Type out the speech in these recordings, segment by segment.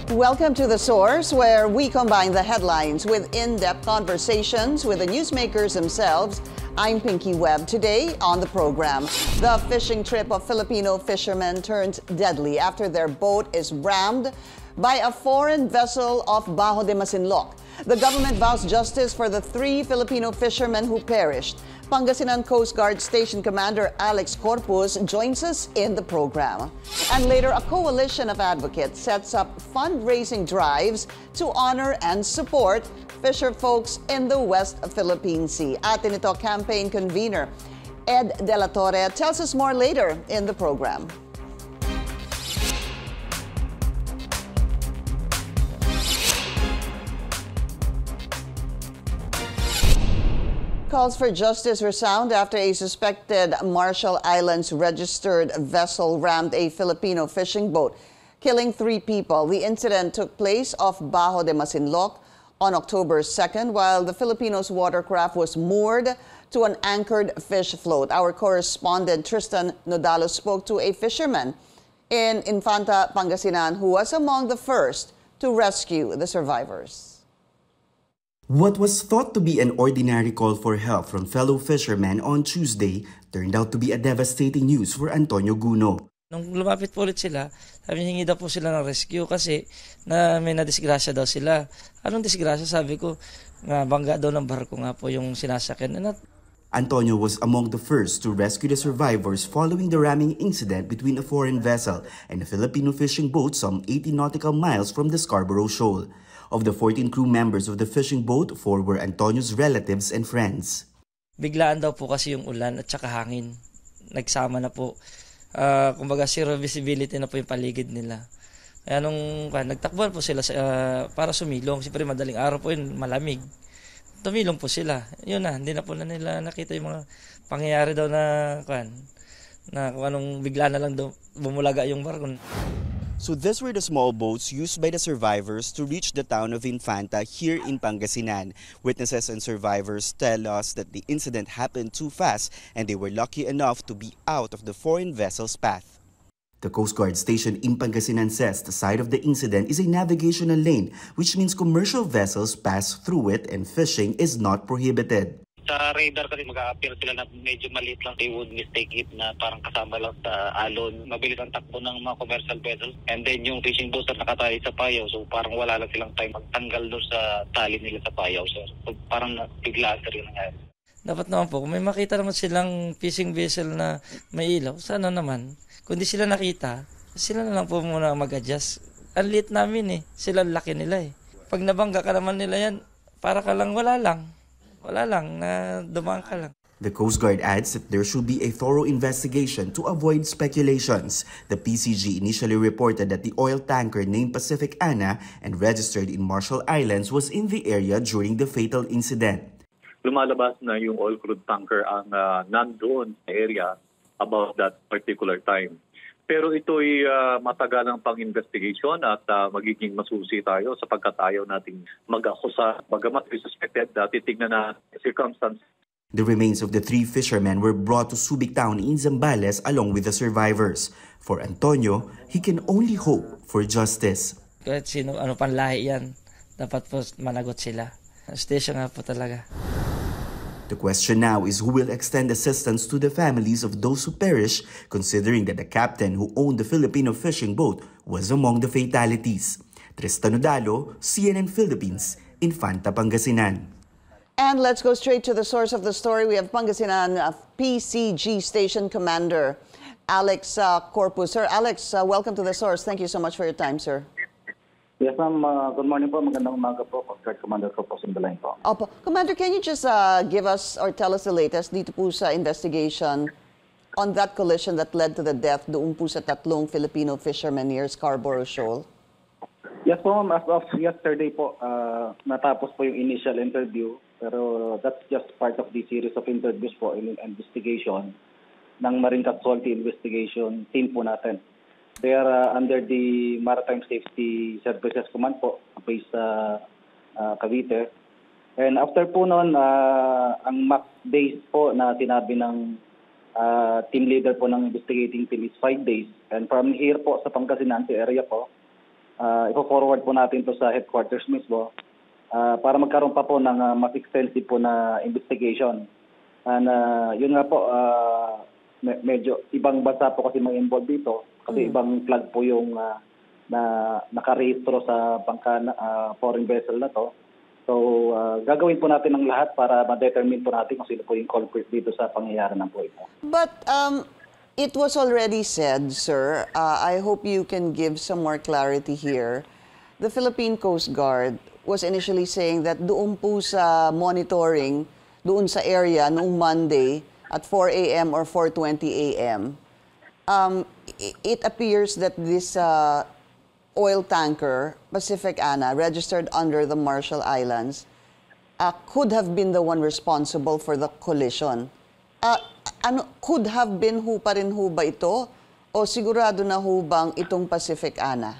Welcome to The Source, where we combine the headlines with in-depth conversations with the newsmakers themselves. I'm Pinky Webb. Today on the program, the fishing trip of Filipino fishermen turns deadly after their boat is rammed by a foreign vessel off Bajo de Masinloc. The government vows justice for the 3 Filipino fishermen who perished. Pangasinan Coast Guard Station Commander Alex Corpus joins us in the program. And later, a coalition of advocates sets up fundraising drives to honor and support fisher folks in the West Philippine Sea. Atin ito campaign convener Ed De La Torre tells us more later in the program. Calls for justice resound after a suspected Marshall Islands registered vessel rammed a Filipino fishing boat, killing 3 people. The incident took place off Bajo de Masinloc on October 2nd, while the Filipinos' watercraft was moored to an anchored fish float. Our correspondent Tristan Nodalo spoke to a fisherman in Infanta, Pangasinan, who was among the first to rescue the survivors. What was thought to be an ordinary call for help from fellow fishermen on Tuesday turned out to be a devastating news for Antonio Guno. Nung lumapit po ulit sila, sabi hingi daw po sila ng rescue kasi may nadisgrasya daw sila. Anong disgrasya? Sabi ko, bangga daw ng barko nga po yung sinasakyan. Antonio was among the first to rescue the survivors following the ramming incident between a foreign vessel and a Filipino fishing boat some 80 nautical miles from the Scarborough Shoal. Of the 14 crew members of the fishing boat, 4 were Antonio's relatives and friends. Biglaan daw po kasi yung ulan at saka hangin. Nagsama na po. Kumbaga zero visibility na po yung paligid nila. Kaya nung nagtakbuhan po sila para sumilong, siyempre madaling araw po yun, malamig. Tumilong po sila. Yun na, hindi na po na nila nakita yung mga pangyayari daw na kung anong bigla na lang daw bumulaga yung barko. So these were the small boats used by the survivors to reach the town of Infanta here in Pangasinan. Witnesses and survivors tell us that the incident happened too fast and they were lucky enough to be out of the foreign vessel's path. The Coast Guard station in Pangasinan says the site of the incident is a navigational lane, which means commercial vessels pass through it and fishing is not prohibited. Sa radar kasi mag-a-appear sila na medyo maliit lang. They would mistake it na parang kasama lang sa alon. Mabilis ang takbo ng mga commercial vessels. And then yung fishing boats na nakatali sa payaw. So parang wala lang silang time magtanggal doon sa tali nila sa payaw, sir. So parang bigla sir yung nangyari. Dapat naman po, kung may makita naman silang fishing vessel na may ilaw, sana naman. Kung di sila nakita, sila na lang po muna mag-adjust. Ang liit namin sila laki nila Pag nabangga ka naman nila yan, para ka lang wala lang. Wala lang, na dumaan ka lang. The Coast Guard adds that there should be a thorough investigation to avoid speculations. The PCG initially reported that the oil tanker named Pacific Anna and registered in Marshall Islands was in the area during the fatal incident. Lumalabas na yung oil crude tanker ang nandoon sa area about that particular time. Pero ito'y matagalang pang-investigation at magiging masusi tayo sapagkat ayaw nating mag-akusa. Bagamat we suspected, titignan na circumstances. The remains of the 3 fishermen were brought to Subic Town in Zambales along with the survivors. For Antonio, he can only hope for justice. Kahit sino, panlahi yan, dapat po managot sila. Station nga po talaga. The question now is who will extend assistance to the families of those who perish, considering that the captain who owned the Filipino fishing boat was among the fatalities. Tristan Nodalo, CNN Philippines, Infanta, Pangasinan. And let's go straight to the source of the story. We have Pangasinan PCG Station Commander Alex Corpus. Sir Alex, welcome to the source. Thank you so much for your time, sir. Yes, ma'am. Good morning po. Magandang umaga po. Coast Guard Commander Corpus in the line po. Opo. Commander, can you just give us or tell us the latest dito po sa investigation on that collision that led to the death doon po sa 3 Filipino fishermen near Scarborough Shoal? Yes po, ma'am. As of yesterday po, natapos po yung initial interview. Pero that's just part of the series of interviews po in investigation ng Marine Casualty Investigation team po natin. They are under the Maritime Safety Services Command po, based sa Cavite. And after po noon, ang max days po na sinabi ng team leader po ng investigating team is 5 days. And from here po sa Pangasinan area po, ipo-forward po natin to sa headquarters mismo para magkaroon pa po ng mas extensive po na investigation. And yun nga po, medyo ibang bansa po kasi mga involved dito kasi ibang flag po yung na nakarehistro sa bangka foreign vessel na to. So, gagawin po natin ang lahat para ma-determine po natin kung sino po yung culprit dito sa pangyayari ng po ito. But it was already said, sir, I hope you can give some more clarity here. The Philippine Coast Guard was initially saying that doon po sa monitoring, doon sa area noong Monday at 4 a.m. or 4:20 a.m., it appears that this oil tanker, Pacific Ana, registered under the Marshall Islands, could have been the one responsible for the collision. Could have been ho pa rin ho ba ito? O sigurado na ho bang itong Pacific Ana?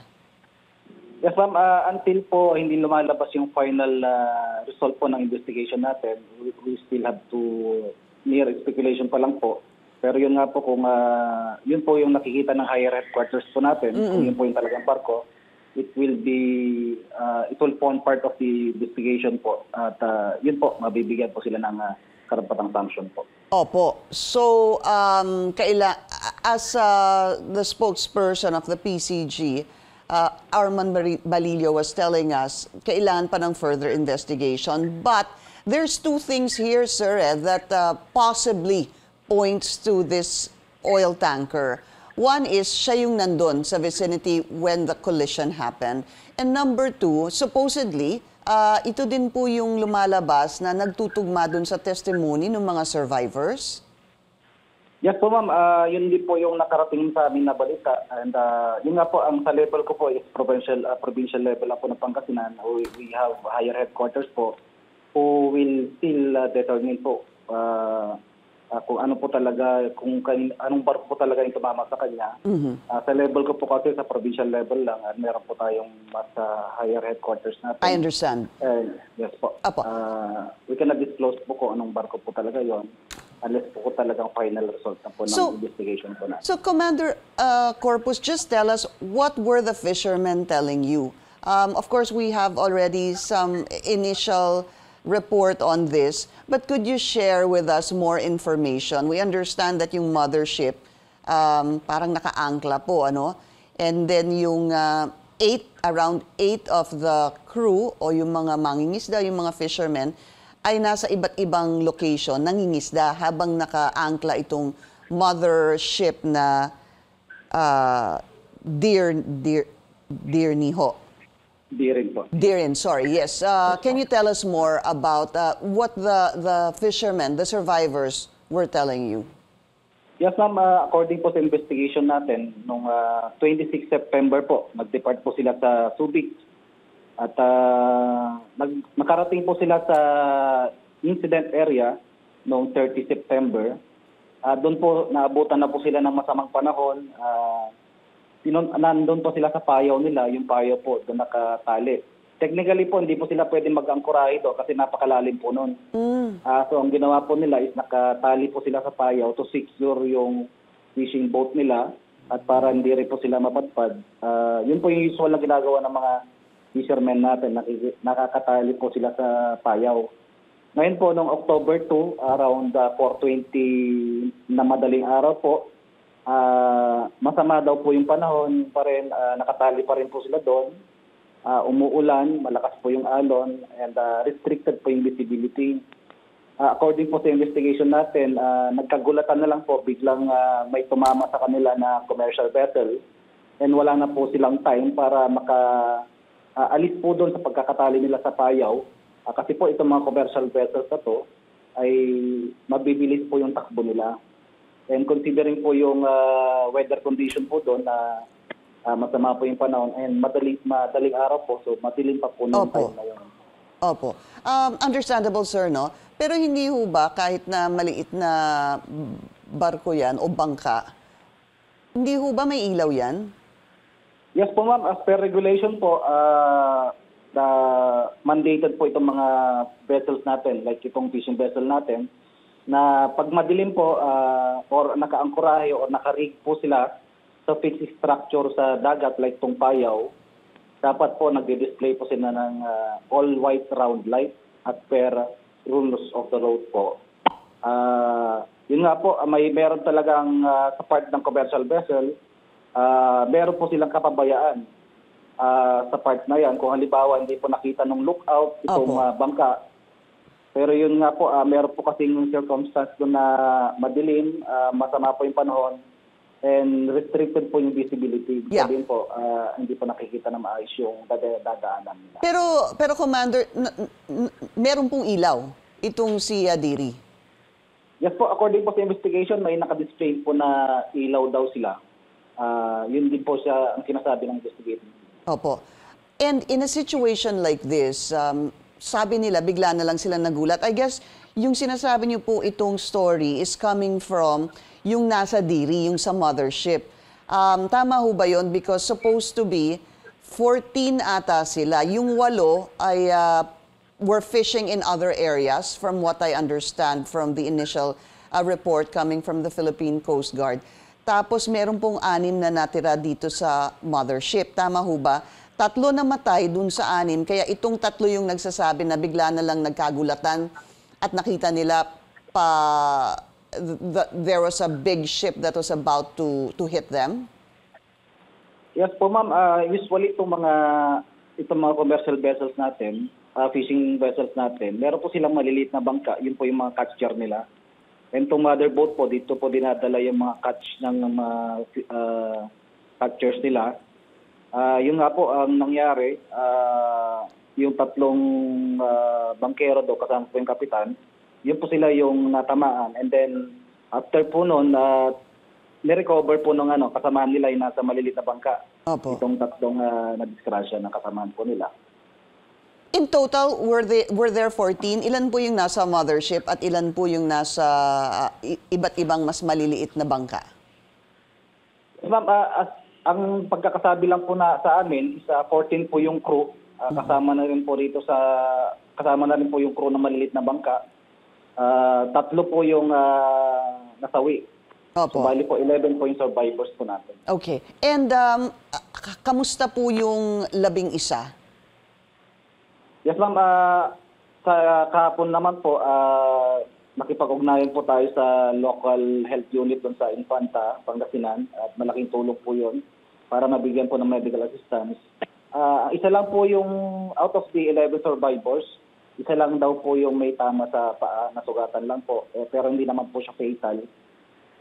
Yes, ma'am. Until po hindi lumalabas yung final result po ng investigation natin, we still have to near speculation pa lang po. Pero yun nga po kung yun po yung nakikita ng higher headquarters po natin, kung yun po yung talagang barko, it will form part of the investigation po. At yun po, mabibigyan po sila ng karapatang sanction po. Opo. So, as the spokesperson of the PCG, Arman Balillo was telling us, kailangan pa ng further investigation. But there's two things here, sir, that possibly points to this oil tanker. One is siya yung nandun sa vicinity when the collision happened. And number two, supposedly, ito din po yung lumalabas na nagtutugma dun sa testimony ng mga survivors? Yes po, ma'am. Yun din po yung nakarating sa amin na balita. And yun nga po, ang sa level ko po is provincial level po ng Pangasinan. We have higher headquarters po who will still determine po kung ano po talaga, anong barko po talaga yung tumama sa kanya. Sa level ko po kasi sa provincial level lang, at meron po tayong mas higher headquarters natin. I understand. Yes po. Apo. We cannot disclose po kung anong barko po talaga yon unless po talagang final result na po ng investigation po natin. So, Commander Corpus, just tell us, what were the fishermen telling you? Of course, we have already some initial report on this, but could you share with us more information? We understand that yung mothership parang naka-angkla po, ano? And then yung around 8 of the crew o yung mga mangingisda, yung mga fishermen ay nasa iba't ibang location nangingisda habang naka-angkla itong mothership na Deerniho. Dirin, sorry. Yes. Can you tell us more about what the fishermen, the survivors, were telling you? Yes, ma'am. According po sa investigation natin, noong 26 September po, nag-depart po sila sa Subic. At nakarating po sila sa incident area noong 30 September. Doon po, naabutan na po sila ng masamang panahon. Nandun po sila sa payaw nila, yung payaw po doon nakatali. Technically po, hindi po sila pwede mag-angkorahe doon kasi napakalalim po noon. So ang ginawa po nila is nakatali po sila sa payaw to secure yung fishing boat nila at para hindi rin po sila mapadpad. Yun po yung usual na ginagawa ng mga fishermen natin, nakakatali po sila sa payaw. Ngayon po, noong October 2, around 4:20 na madaling araw po, masama daw po yung panahon pa rin, nakatali pa rin po sila doon. Umuulan, malakas po yung alon, and restricted po yung visibility. According po sa investigation natin, nagkagulatan na lang po, biglang may tumama sa kanila na commercial vessel, and wala na po silang time para alis po doon sa pagkakatali nila sa payaw. Kasi po itong mga commercial vessels na to ay mabibilis po yung takbo nila. And considering po yung weather condition po doon na masama po yung panahon and madaling araw po, so madilim pa po noong time na yun. Opo. Understandable, sir, no? Pero hindi ho ba kahit na maliit na barko yan o bangka, hindi ho ba may ilaw yan? Yes po, ma'am. As per regulation po, mandated po itong mga vessels natin, like itong fishing vessel natin, na pag madilim po or nakaangkorahe or nakarig po sila sa fixed structure sa dagat like itong payaw, dapat po nagdi-display po sila ng all white round light at per rules of the road po. Yun nga po, meron talagang sa part ng commercial vessel, meron po silang kapabayaan sa part na yan. Kung halimbawa hindi po nakita ng lookout itong bangka. Pero yun nga po, meron po kasing circumstance doon na madilim, masama po yung panahon, and restricted po yung visibility. Sabihin po, hindi po nakikita na maayos yung dadaanan nila. Pero Commander, meron pong ilaw itong si Diri? Yes po, according po sa investigation, may nakadisplay po na ilaw daw sila. Yun din po siya ang sinasabi ng investigator. Opo. And in a situation like this, sabi nila, bigla na lang sila nagulat. I guess, yung sinasabi niyo po itong story is coming from yung nasa Diri, yung sa mothership. Tama ho ba yun? Because supposed to be 14 ata sila. Yung 8 ay were fishing in other areas from what I understand from the initial report coming from the Philippine Coast Guard. Tapos meron pong 6 na natira dito sa mothership. Tama ho ba? 3 namatay dun sa 6, kaya itong 3 yung nagsasabi na bigla na lang nagkagulatan at nakita nila there was a big ship that was about to hit them? Yes po ma'am, usually itong mga commercial vessels natin, fishing vessels natin, meron po silang maliliit na bangka, yun po yung mga catcher nila. And itong motherboat po, dito po dinadala yung mga catch ng mga catchers nila. Yung nga po ang nangyari, yung 3 bangkero do kasama po yung kapitan, yun po sila yung natamaan. And then after po noon, nirecover po nung kasamaan nila yung nasa maliliit na bangka. Opo. Itong 3 na-disgrasya na kasamaan po nila. In total, were there 14? Ilan po yung nasa mothership at ilan po yung nasa iba't ibang mas maliliit na bangka? Ma'am, ang pagkakasabi lang po na sa amin is 14 po yung crew. Kasama na rin po yung crew ng maliliit na bangka. 3 po yung nasawi. Opo. So, bali po 11 po yung survivors po natin. Okay. And kamusta po yung 11? Yes ma'am, sa kahapon naman po, nakipag-ugnayan po tayo sa local health unit doon sa Infanta, Pangasinan, at malaking tulong po yun para mabigyan po ng medical assistance. Isa lang po yung out of the 11 survivors, isa lang daw po yung may tama sa paa, nasugatan lang po, pero hindi naman po siya fatal.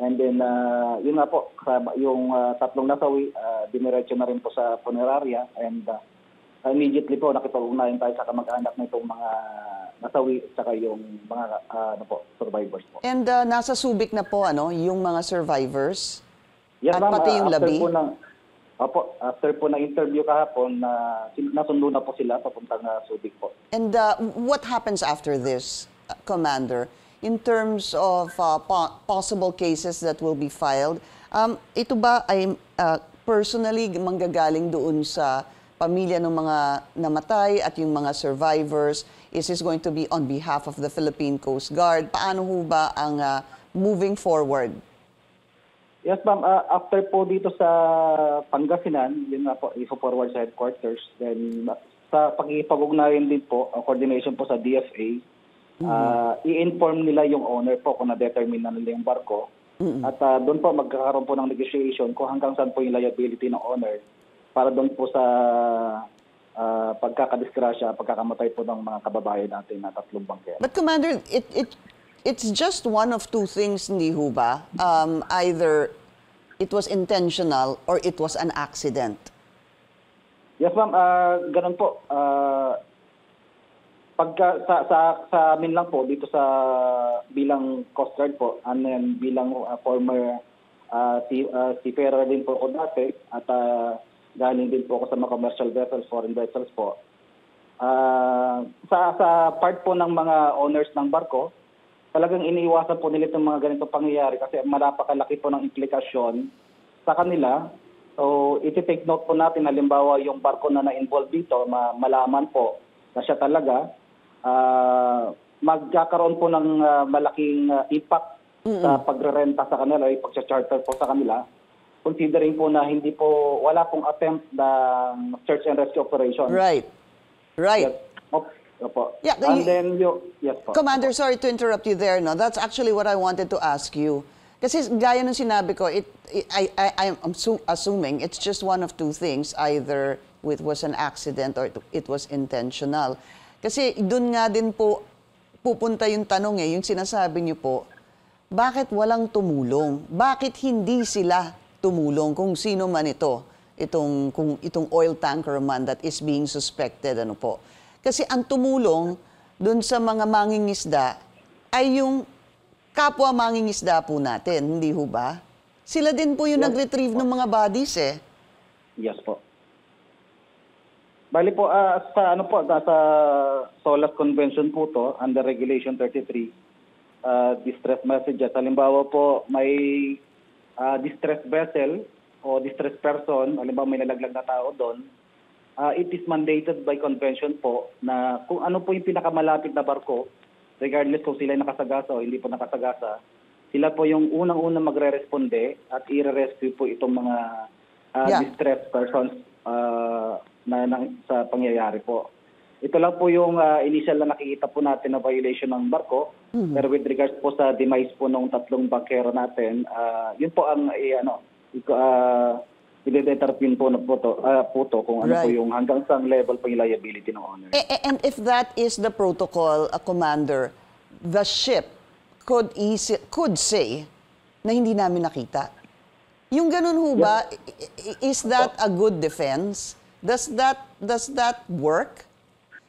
And then, yun nga po, yung 3 nasawi, diniretso na rin po sa funeraria, and immediately po nakipag-ugnayan tayo sa kamag-anak na itong mga nasawi at saka yung mga survivors po. And nasa Subic na po yung mga survivors? Yes, at ma'am, pati yung labi? After po na interview kahapon, nasundo na po sila papuntang Subic po. And what happens after this, Commander, in terms of possible cases that will be filed? Ito ba ay personally manggagaling doon sa pamilya ng mga namatay at yung mga survivors? Is this going to be on behalf of the Philippine Coast Guard? Paano ho ba ang moving forward? Yes, ma'am. After po dito sa Pangasinan, yun nga po, i-forward sa headquarters. Then sa pag-ipag-ugnayan din po, coordination po sa DFA, i-inform nila yung owner po kung na-determine na nila yung barko. At doon po magkakaroon po ng negotiation kung hanggang saan po yung liability ng owner para doon po sa pagkakadisgrasya, pagkakamatay po ng mga kababayan natin na 3 bangkero. But Commander, it's just one of 2 things, hindi ho ba? Either it was intentional or it was an accident. Yes, ma'am. Ganun po. Pagka sa amin lang po, dito sa bilang Coast Guard po, and then bilang former seafarer din po ako dati, at galing din po ako sa mga commercial vessels, foreign vessels po. Sa part po ng mga owners ng barko, talagang iniiwasan po nila itong mga ganitong pangyayari kasi malapakalaki po ng implikasyon sa kanila. So, iti-take note po natin, halimbawa yung barko na na-involve dito, malaman po na siya talaga, magkakaroon po ng malaking impact sa pagrerenta sa kanila, pag-charter po sa kanila. considering po na wala pong attempt na search and rescue operation. Right. Right. Yes. Opo. Yeah, And then yes po. Commander, sorry to interrupt you there. No, that's actually what I wanted to ask you. Kasi gaya ng sinabi ko, I'm assuming it's just one of two things. Either it was an accident or it was intentional. Kasi dun nga din po pupunta yung tanong yung sinasabi niyo po, bakit walang tumulong? Bakit hindi sila tumulong kung sino man itong oil tanker man that is being suspected, ano po? Kasi ang tumulong dun sa mga mangingisda ay yung kapwa mangingisda po natin, hindi ho ba? Sila din po yung nag-retrieve ng mga bodies Yes po. Bali po, sa SOLAS Convention po to, under Regulation 33, distress messages. Halimbawa po, may distress vessel o distress person, halimbawa may nalaglag na tao doon, it is mandated by convention po na kung ano po yung pinakamalapit na barko, regardless kung sila nakasagasa o hindi po nakasagasa, sila po yung unang-unang magre-responde at i-rescue po itong mga distressed persons sa pangyayari po. Ito lang po yung initial na nakikita po natin na violation ng barko. Pero with regards po sa demise po ng 3 bangkero natin, yun po ang i-determine po na po to kung ano po yung hanggang saan level po yung liability ng owner. And if that is the protocol, Commander, the ship could say na hindi namin nakita. Yung ganun ho ba, is that a good defense? Does that work?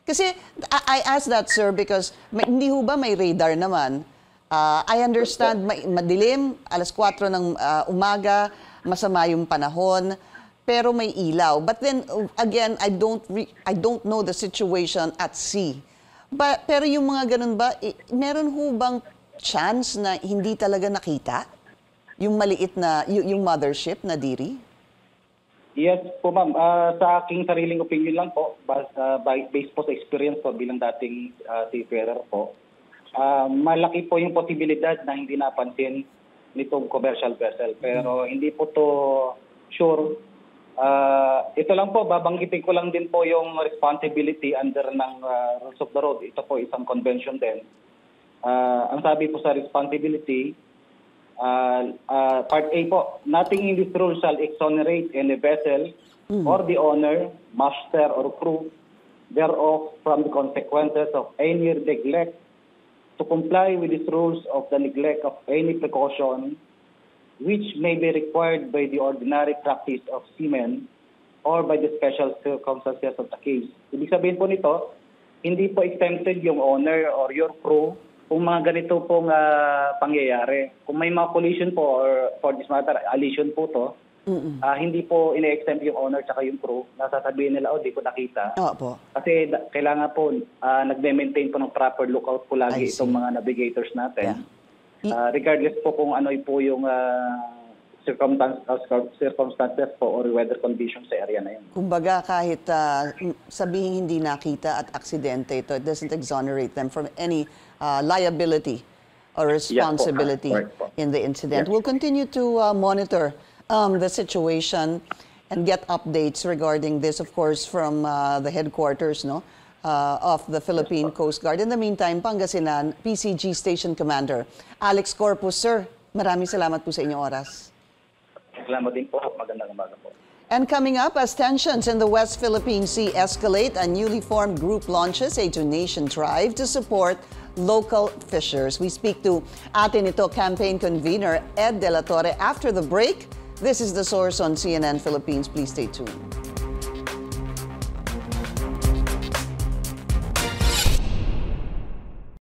Kasi I ask that, sir, because hindi ho ba may radar naman? I understand, madilim, 4:00 ng umaga, masama yung panahon, pero may ilaw. But then again, I don't know the situation at sea. Pero yung mga ganun ba, meron ho bang chance na hindi talaga nakita yung maliit na yung mothership na Diri? Yes po, ma'am. Sa aking sariling opinion lang po, based po sa experience ko bilang dating seafarer po, malaki po yung posibilidad na hindi napansin nitong commercial vessel. Pero hindi po to sure. Ito lang po, babanggitin ko lang din po yung responsibility under ng rules of the road. Ito po isang convention din. Ang sabi po sa responsibility, Part A po, nothing in this rule shall exonerate any vessel or the owner, master or crew thereof from the consequences of any neglect to comply with these rules of the neglect of any precaution which may be required by the ordinary practice of seamen or by the special circumstances of the case. Ibig sabihin po nito, hindi po exempted yung owner or your crew kung mga ganito pong pangyayari. Kung may mga collision po or for this matter, allision po to, hindi po ine-exempt yung owner tsaka yung crew. Nasasabihin nila, di ko nakita. Opo. Kasi kailangan po nagme-maintain po ng proper lookout po lagi itong mga navigators natin. Yeah. Regardless po kung ano po yung circumstances po or weather conditions sa area na yun. Kumbaga kahit sabihin hindi nakita at aksidente ito, it doesn't exonerate them from any liability or responsibility in the incident. We'll continue to monitor the situation and get updates regarding this, of course, from the headquarters of the Philippine Coast Guard. In the meantime, Pangasinan, PCG Station Commander Alex Corpus, sir, maraming salamat po sa inyong oras. Salamat din po. Magandang umaga po. And coming up, as tensions in the West Philippine Sea escalate, a newly formed group launches a donation drive to support local fishers. We speak to Atin Ito campaign convener Ed De La Torre after the break. This is The Source on CNN Philippines. Please stay tuned.